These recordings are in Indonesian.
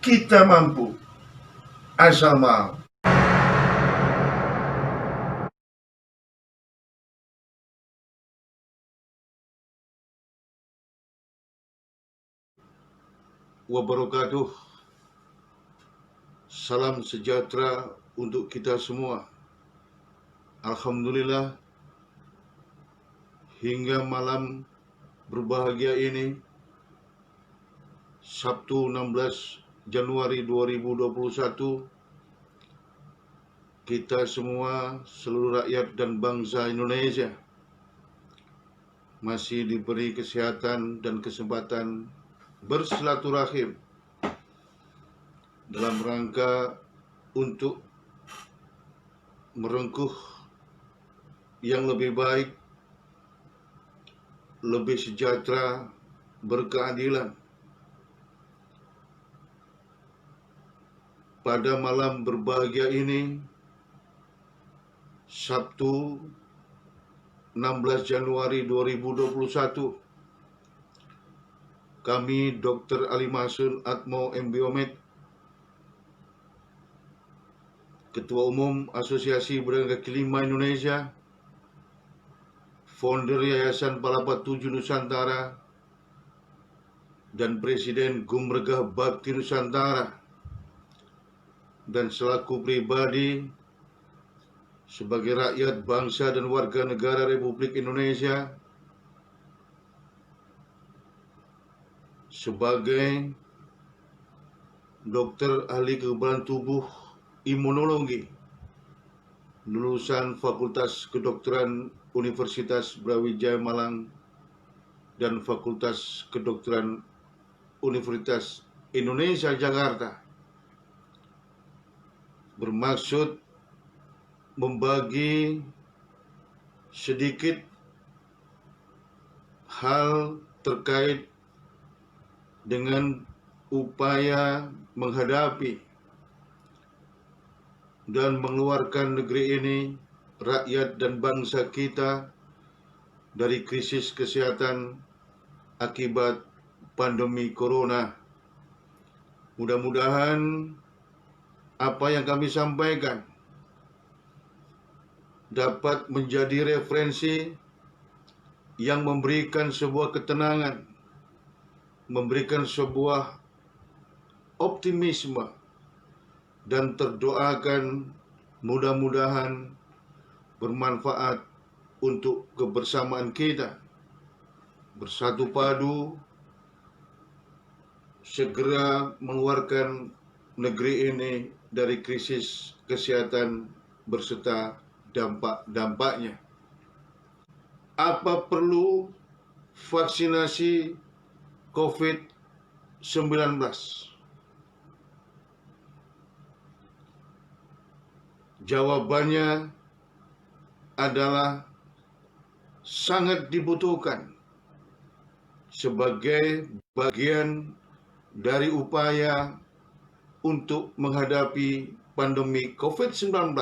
Kita mampu, asal mau. Wabarakatuh. Salam sejahtera untuk kita semua. Alhamdulillah, hingga malam berbahagia ini, Sabtu 16 Januari 2021, kita semua, seluruh rakyat dan bangsa Indonesia, masih diberi kesehatan dan kesempatan bersilaturahim dalam rangka untuk merengkuh yang lebih baik, lebih sejahtera, berkeadilan. Pada malam berbahagia ini, Sabtu 16 Januari 2021, kami Dr. Ali Mahsun Atmo MBiomed, Ketua Umum Asosiasi Pedagang Kaki Lima Indonesia, founder Yayasan Palapa 7 Nusantara, dan Presiden Gumregah Bakti Nusantara, dan selaku pribadi sebagai rakyat bangsa dan warga negara Republik Indonesia, sebagai dokter ahli kekebalan tubuh imunologi lulusan Fakultas Kedokteran Universitas Brawijaya Malang dan Fakultas Kedokteran Universitas Indonesia Jakarta, bermaksud membagi sedikit hal terkait dengan upaya menghadapi dan mengeluarkan negeri ini, rakyat dan bangsa kita, dari krisis kesehatan akibat pandemi corona. Mudah-mudahan apa yang kami sampaikan dapat menjadi referensi yang memberikan sebuah ketenangan, memberikan sebuah optimisme, dan terdoakan mudah-mudahan bermanfaat untuk kebersamaan kita, bersatu padu, segera mengeluarkan negeri ini dari krisis kesehatan berserta dampak-dampaknya. Apa perlu vaksinasi COVID-19? Jawabannya adalah sangat dibutuhkan sebagai bagian dari upaya untuk menghadapi pandemi COVID-19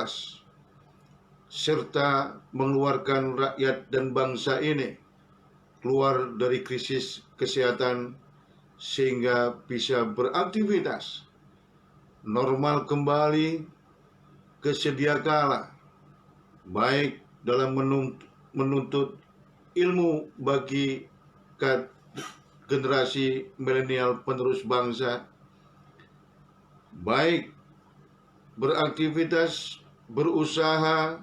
serta mengeluarkan rakyat dan bangsa ini keluar dari krisis kesehatan sehingga bisa beraktivitas normal kembali ke sedia kala, baik dalam menuntut ilmu bagi generasi milenial penerus bangsa, baik beraktivitas, berusaha,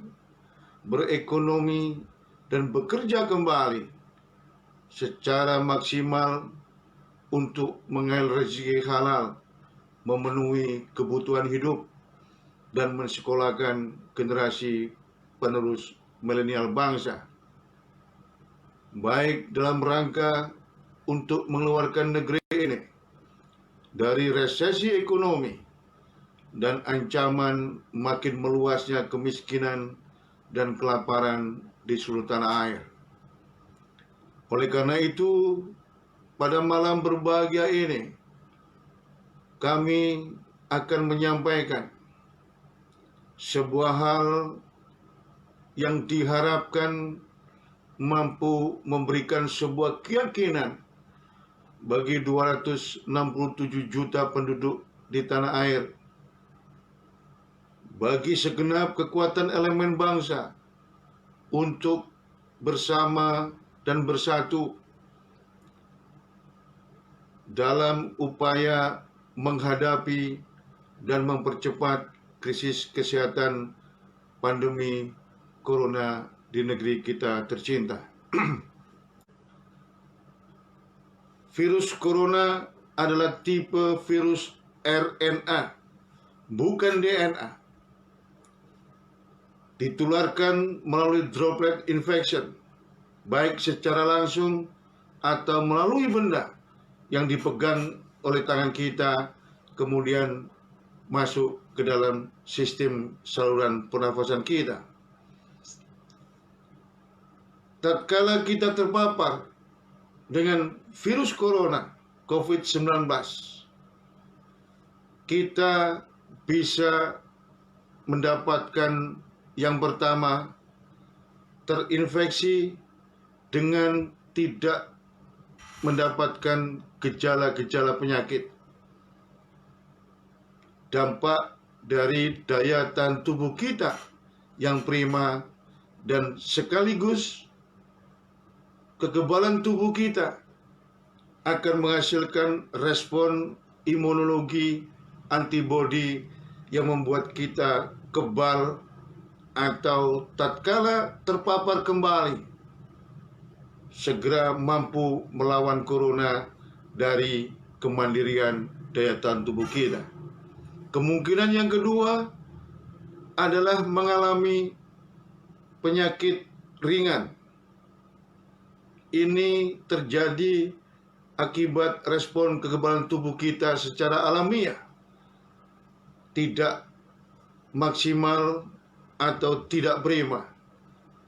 berekonomi, dan bekerja kembali secara maksimal untuk mengalir rezeki halal, memenuhi kebutuhan hidup, dan mensekolahkan generasi penerus milenial bangsa, baik dalam rangka untuk mengeluarkan negeri ini dari resesi ekonomi dan ancaman makin meluasnya kemiskinan dan kelaparan di seluruh tanah air. Oleh karena itu, pada malam berbahagia ini, kami akan menyampaikan sebuah hal yang diharapkan mampu memberikan sebuah keyakinan bagi 267 juta penduduk di tanah air, bagi segenap kekuatan elemen bangsa untuk bersama dan bersatu dalam upaya menghadapi dan mempercepat krisis kesehatan pandemi corona di negeri kita tercinta. Virus corona adalah tipe virus RNA, bukan DNA. Ditularkan melalui droplet infection, baik secara langsung atau melalui benda yang dipegang oleh tangan kita, kemudian masuk ke dalam sistem saluran pernafasan kita. Tatkala kita terpapar dengan virus corona COVID-19, kita bisa mendapatkan yang pertama, terinfeksi dengan tidak mendapatkan gejala-gejala penyakit. Dampak dari daya tahan tubuh kita yang prima dan sekaligus kekebalan tubuh kita akan menghasilkan respon imunologi antibodi yang membuat kita kebal atau tatkala terpapar kembali segera mampu melawan corona dari kemandirian daya tahan tubuh kita. Kemungkinan yang kedua adalah mengalami penyakit ringan. Ini terjadi akibat respon kekebalan tubuh kita secara alamiah tidak maksimal atau tidak prima.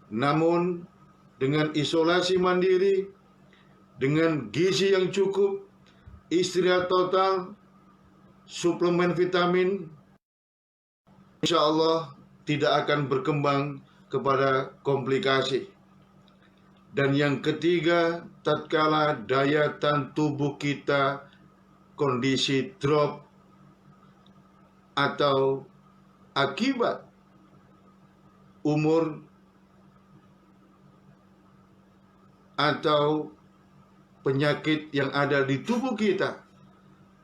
Namun dengan isolasi mandiri, dengan gizi yang cukup, istirahat total, suplemen vitamin, insya Allah tidak akan berkembang kepada komplikasi. Dan yang ketiga, tatkala daya tahan tubuh kita kondisi drop atau akibat umur atau penyakit yang ada di tubuh kita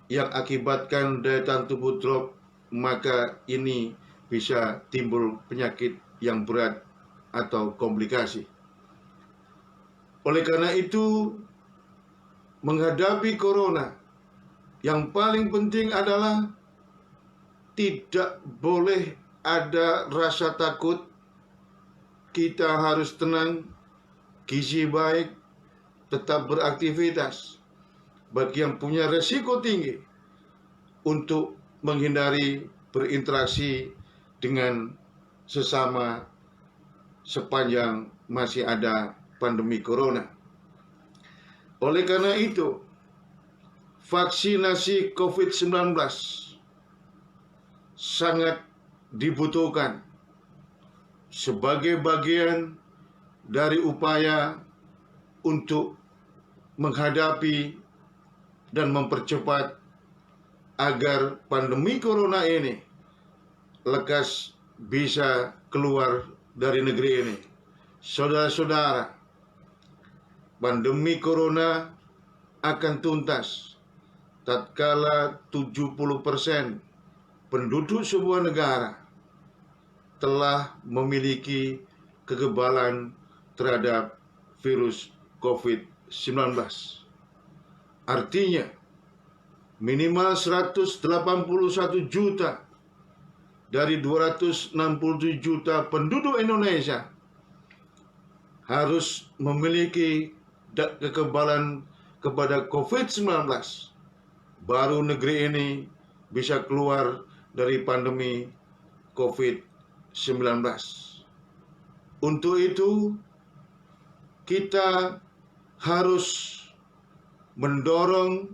yang akibatkan daya tahan tubuh drop, maka ini bisa timbul penyakit yang berat atau komplikasi. Oleh karena itu, menghadapi corona, yang paling penting adalah tidak boleh ada rasa takut. Kita harus tenang, gizi baik, tetap beraktivitas. Bagi yang punya resiko tinggi untuk menghindari berinteraksi dengan sesama sepanjang masih ada pandemi corona. Oleh karena itu, vaksinasi COVID-19 sangat dibutuhkan sebagai bagian dari upaya untuk menghadapi dan mempercepat agar pandemi corona ini lekas bisa keluar dari negeri ini. Saudara-saudara, pandemi corona akan tuntas tatkala 70% penduduk sebuah negara telah memiliki kekebalan terhadap virus COVID-19. Artinya, minimal 181 juta dari 267 juta penduduk Indonesia harus memiliki kekebalan kepada COVID-19. Baru negeri ini bisa keluar dari pandemi COVID-19. Untuk itu, kita harus mendorong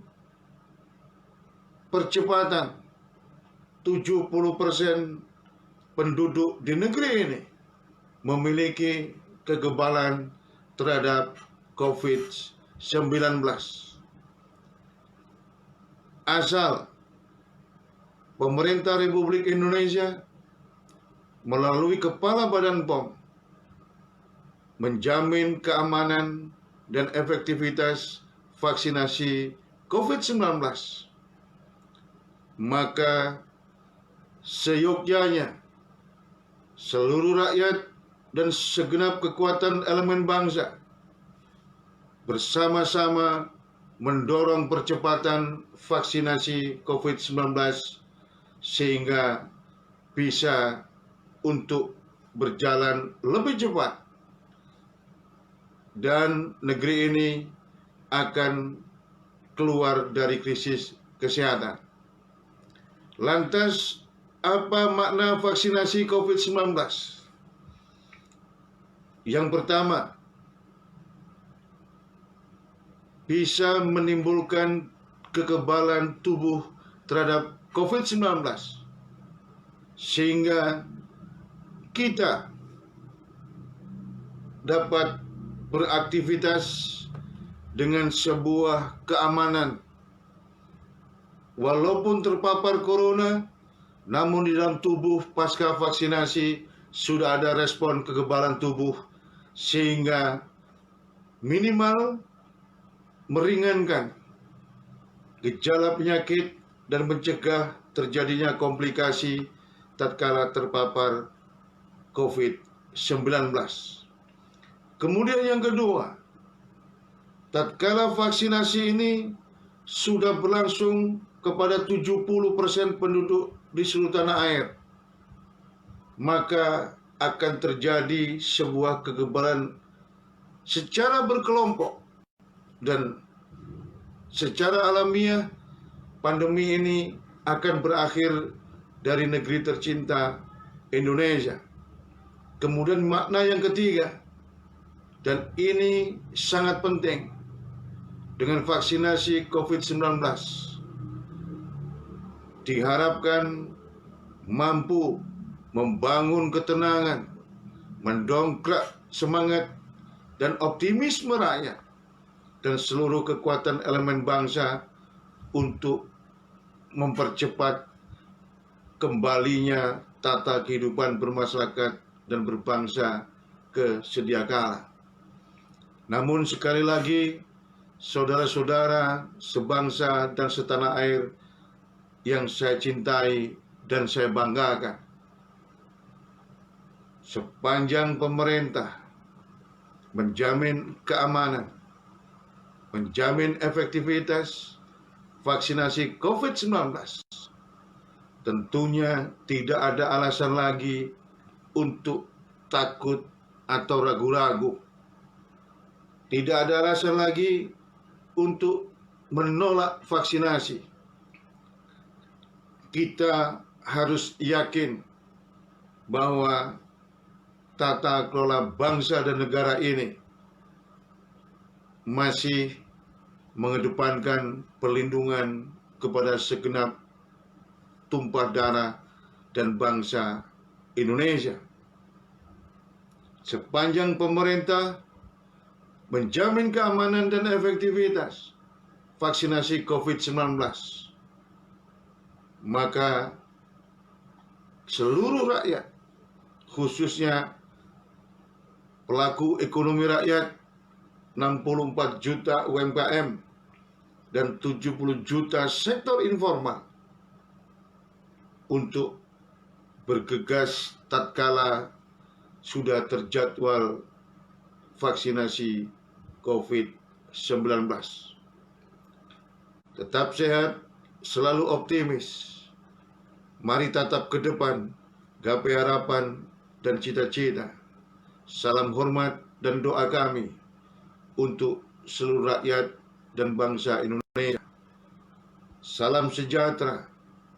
percepatan 70% penduduk di negeri ini memiliki kekebalan terhadap COVID-19. Asal pemerintah Republik Indonesia melalui Kepala Badan POM menjamin keamanan dan efektivitas vaksinasi COVID-19, maka seyogyanya seluruh rakyat dan segenap kekuatan elemen bangsa bersama-sama mendorong percepatan vaksinasi COVID-19 sehingga bisa untuk berjalan lebih cepat dan negeri ini akan keluar dari krisis kesehatan. Lantas, apa makna vaksinasi COVID-19? Yang pertama, bisa menimbulkan kekebalan tubuh terhadap COVID-19 sehingga kita dapat beraktivitas dengan sebuah keamanan. Walaupun terpapar corona, namun di dalam tubuh pasca vaksinasi sudah ada respon kekebalan tubuh sehingga minimal meringankan gejala penyakit dan mencegah terjadinya komplikasi tatkala terpapar COVID-19. Kemudian yang kedua, tatkala vaksinasi ini sudah berlangsung kepada 70% penduduk di seluruh tanah air, maka akan terjadi sebuah kekebalan secara berkelompok dan secara alamiah pandemi ini akan berakhir dari negeri tercinta Indonesia. Kemudian makna yang ketiga, dan ini sangat penting, dengan vaksinasi COVID-19 diharapkan mampu membangun ketenangan, mendongkrak semangat dan optimisme rakyat dan seluruh kekuatan elemen bangsa untuk mempercepat kembalinya tata kehidupan bermasyarakat dan berbangsa ke sedia kala. Namun sekali lagi, saudara-saudara sebangsa dan setanah air yang saya cintai dan saya banggakan, sepanjang pemerintah menjamin keamanan, menjamin efektivitas vaksinasi COVID-19, tentunya tidak ada alasan lagi untuk takut atau ragu-ragu. Tidak ada alasan lagi untuk menolak vaksinasi. Kita harus yakin bahwa tata kelola bangsa dan negara ini masih mengedepankan perlindungan kepada segenap tumpah darah dan bangsa Indonesia. Sepanjang pemerintah menjamin keamanan dan efektivitas vaksinasi COVID-19, maka seluruh rakyat, khususnya pelaku ekonomi rakyat, 64 juta UMKM dan 70 juta sektor informal, untuk bergegas tatkala sudah terjadwal vaksinasi COVID-19. Tetap sehat, selalu optimis. Mari tatap ke depan, gapai harapan dan cita-cita. Salam hormat dan doa kami untuk seluruh rakyat dan bangsa Indonesia. Salam sejahtera.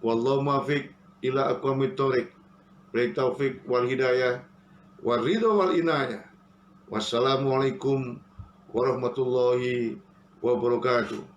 Wallahu muwaffiq ila aqwamit thoriq. Bil taufiq wal hidayah wal ridha wal inayah. Wassalamualaikum warahmatullahi wabarakatuh.